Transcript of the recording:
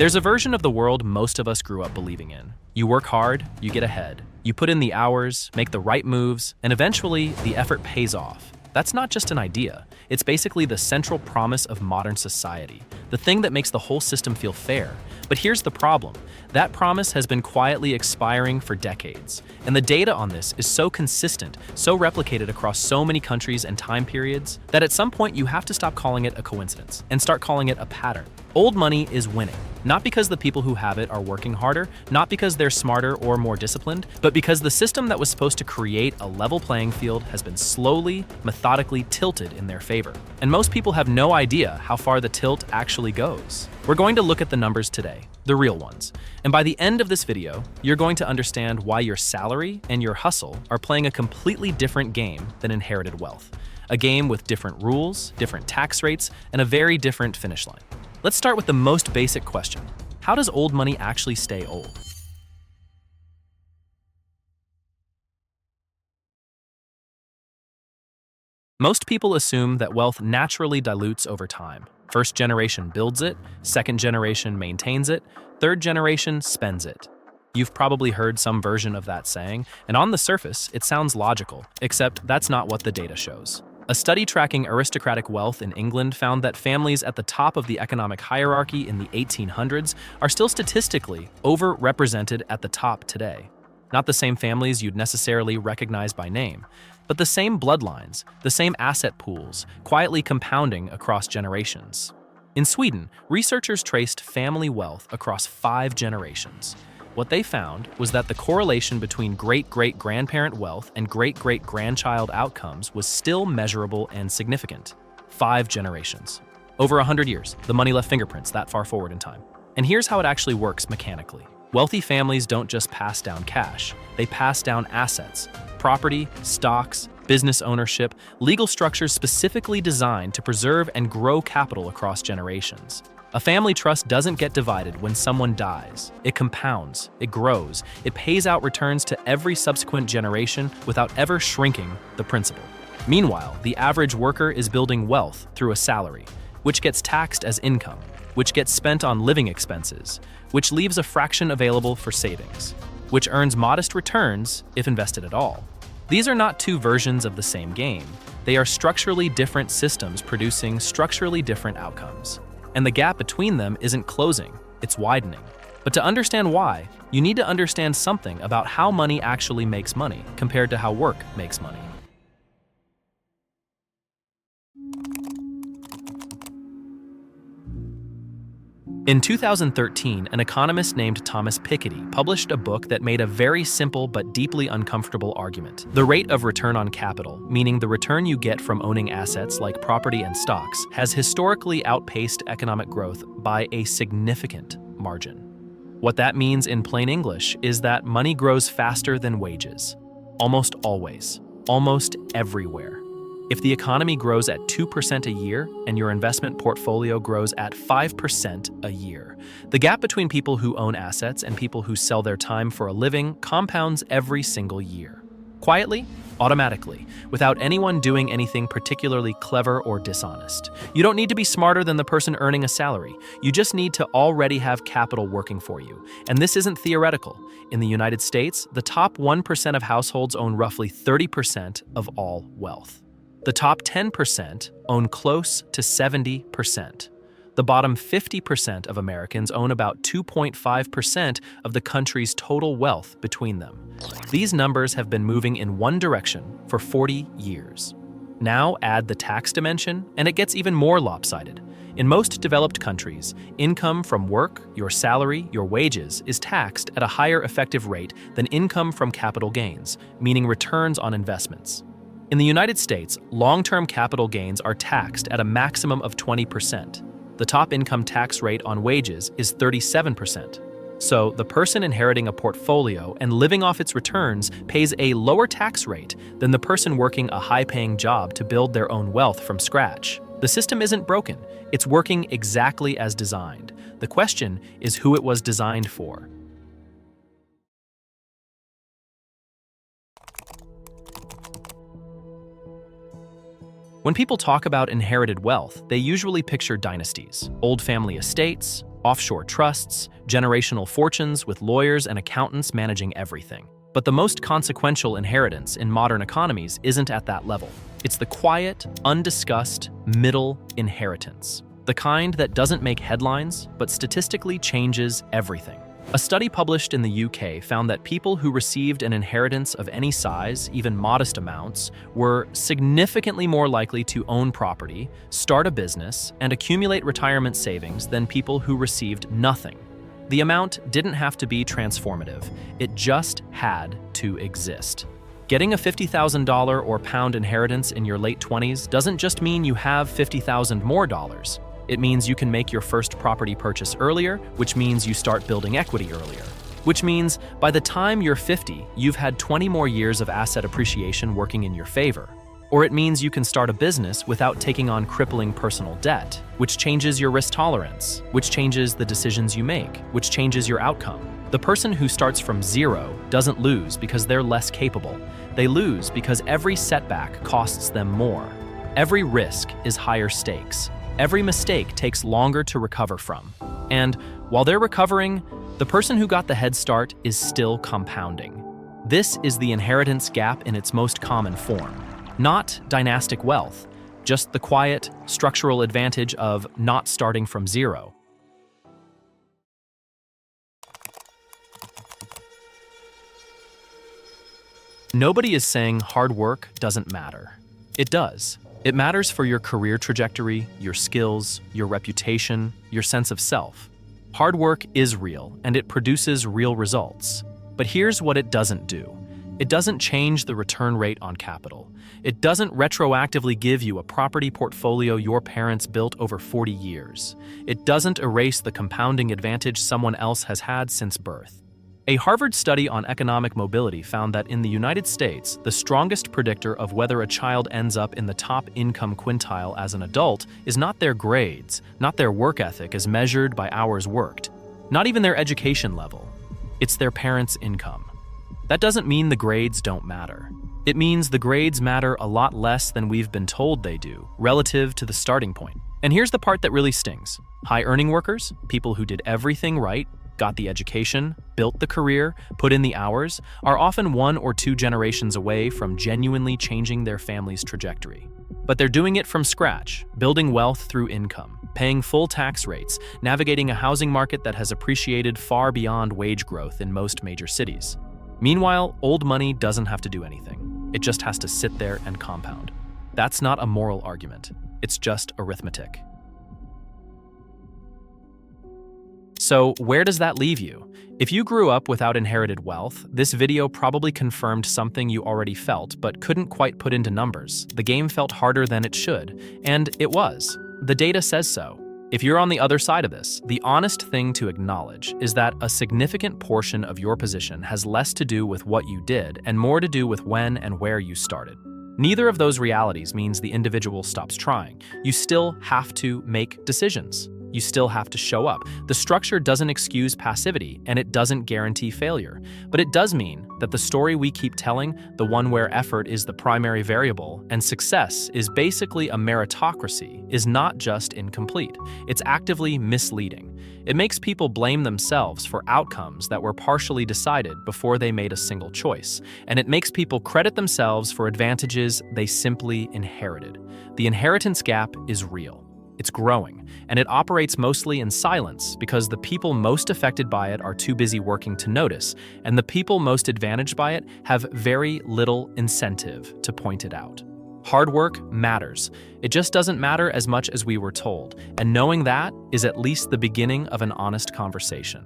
There's a version of the world most of us grew up believing in. You work hard, you get ahead. You put in the hours, make the right moves, and eventually the effort pays off. That's not just an idea. It's basically the central promise of modern society, the thing that makes the whole system feel fair. But here's the problem. That promise has been quietly expiring for decades. And the data on this is so consistent, so replicated across so many countries and time periods, that at some point you have to stop calling it a coincidence and start calling it a pattern. Old money is winning, not because the people who have it are working harder, not because they're smarter or more disciplined, but because the system that was supposed to create a level playing field has been slowly, methodically tilted in their favor. And most people have no idea how far the tilt actually goes. We're going to look at the numbers today, the real ones. And by the end of this video, you're going to understand why your salary and your hustle are playing a completely different game than inherited wealth. A game with different rules, different tax rates, and a very different finish line. Let's start with the most basic question. How does old money actually stay old? Most people assume that wealth naturally dilutes over time. First generation builds it, second generation maintains it, third generation spends it. You've probably heard some version of that saying, and on the surface, it sounds logical, except that's not what the data shows. A study tracking aristocratic wealth in England found that families at the top of the economic hierarchy in the 1800s are still statistically overrepresented at the top today. Not the same families you'd necessarily recognize by name, but the same bloodlines, the same asset pools, quietly compounding across generations. In Sweden, researchers traced family wealth across 5 generations. What they found was that the correlation between great-great-grandparent wealth and great-great-grandchild outcomes was still measurable and significant. 5 generations. Over 100 years, the money left fingerprints that far forward in time. And here's how it actually works mechanically. Wealthy families don't just pass down cash, they pass down assets, property, stocks, business ownership, legal structures specifically designed to preserve and grow capital across generations. A family trust doesn't get divided when someone dies. It compounds, it grows, it pays out returns to every subsequent generation without ever shrinking the principal. Meanwhile, the average worker is building wealth through a salary, which gets taxed as income, which gets spent on living expenses, which leaves a fraction available for savings, which earns modest returns if invested at all. These are not two versions of the same game. They are structurally different systems producing structurally different outcomes. And the gap between them isn't closing, it's widening. But to understand why, you need to understand something about how money actually makes money compared to how work makes money. In 2013, an economist named Thomas Piketty published a book that made a very simple but deeply uncomfortable argument. The rate of return on capital, meaning the return you get from owning assets like property and stocks, has historically outpaced economic growth by a significant margin. What that means in plain English is that money grows faster than wages. Almost always. Almost everywhere. If the economy grows at 2% a year and your investment portfolio grows at 5% a year, the gap between people who own assets and people who sell their time for a living compounds every single year. Quietly, automatically, without anyone doing anything particularly clever or dishonest. You don't need to be smarter than the person earning a salary. You just need to already have capital working for you. And this isn't theoretical. In the United States, the top 1% of households own roughly 30% of all wealth. The top 10% own close to 70%. The bottom 50% of Americans own about 2.5% of the country's total wealth between them. These numbers have been moving in one direction for 40 years. Now add the tax dimension, and it gets even more lopsided. In most developed countries, income from work, your salary, your wages, is taxed at a higher effective rate than income from capital gains, meaning returns on investments. In the United States, long-term capital gains are taxed at a maximum of 20%. The top income tax rate on wages is 37%. So the person inheriting a portfolio and living off its returns pays a lower tax rate than the person working a high-paying job to build their own wealth from scratch. The system isn't broken. It's working exactly as designed. The question is who it was designed for. When people talk about inherited wealth, they usually picture dynasties, old family estates, offshore trusts, generational fortunes with lawyers and accountants managing everything. But the most consequential inheritance in modern economies isn't at that level. It's the quiet, undiscussed, middle inheritance. The kind that doesn't make headlines, but statistically changes everything. A study published in the UK found that people who received an inheritance of any size, even modest amounts, were significantly more likely to own property, start a business, and accumulate retirement savings than people who received nothing. The amount didn't have to be transformative, it just had to exist. Getting a $50,000 or pound inheritance in your late 20s doesn't just mean you have $50,000 more dollars. It means you can make your first property purchase earlier, which means you start building equity earlier. Which means by the time you're 50, you've had 20 more years of asset appreciation working in your favor. Or it means you can start a business without taking on crippling personal debt, which changes your risk tolerance, which changes the decisions you make, which changes your outcome. The person who starts from zero doesn't lose because they're less capable. They lose because every setback costs them more. Every risk is higher stakes. Every mistake takes longer to recover from. And while they're recovering, the person who got the head start is still compounding. This is the inheritance gap in its most common form. Not dynastic wealth, just the quiet, structural advantage of not starting from zero. Nobody is saying hard work doesn't matter. It does. It matters for your career trajectory, your skills, your reputation, your sense of self. Hard work is real, and it produces real results. But here's what it doesn't do. It doesn't change the return rate on capital. It doesn't retroactively give you a property portfolio your parents built over 40 years. It doesn't erase the compounding advantage someone else has had since birth. A Harvard study on economic mobility found that in the United States, the strongest predictor of whether a child ends up in the top income quintile as an adult is not their grades, not their work ethic as measured by hours worked, not even their education level. It's their parents' income. That doesn't mean the grades don't matter. It means the grades matter a lot less than we've been told they do, relative to the starting point. And here's the part that really stings. High-earning workers, people who did everything right, got the education, built the career, put in the hours, are often 1 or 2 generations away from genuinely changing their family's trajectory. But they're doing it from scratch, building wealth through income, paying full tax rates, navigating a housing market that has appreciated far beyond wage growth in most major cities. Meanwhile, old money doesn't have to do anything. It just has to sit there and compound. That's not a moral argument. It's just arithmetic. So where does that leave you? If you grew up without inherited wealth, this video probably confirmed something you already felt but couldn't quite put into numbers. The game felt harder than it should, and it was. The data says so. If you're on the other side of this, the honest thing to acknowledge is that a significant portion of your position has less to do with what you did and more to do with when and where you started. Neither of those realities means the individual stops trying. You still have to make decisions. You still have to show up. The structure doesn't excuse passivity, and it doesn't guarantee failure. But it does mean that the story we keep telling, the one where effort is the primary variable and success is basically a meritocracy, is not just incomplete. It's actively misleading. It makes people blame themselves for outcomes that were partially decided before they made a single choice. And it makes people credit themselves for advantages they simply inherited. The inheritance gap is real. It's growing, and it operates mostly in silence because the people most affected by it are too busy working to notice, and the people most advantaged by it have very little incentive to point it out. Hard work matters. It just doesn't matter as much as we were told, and knowing that is at least the beginning of an honest conversation.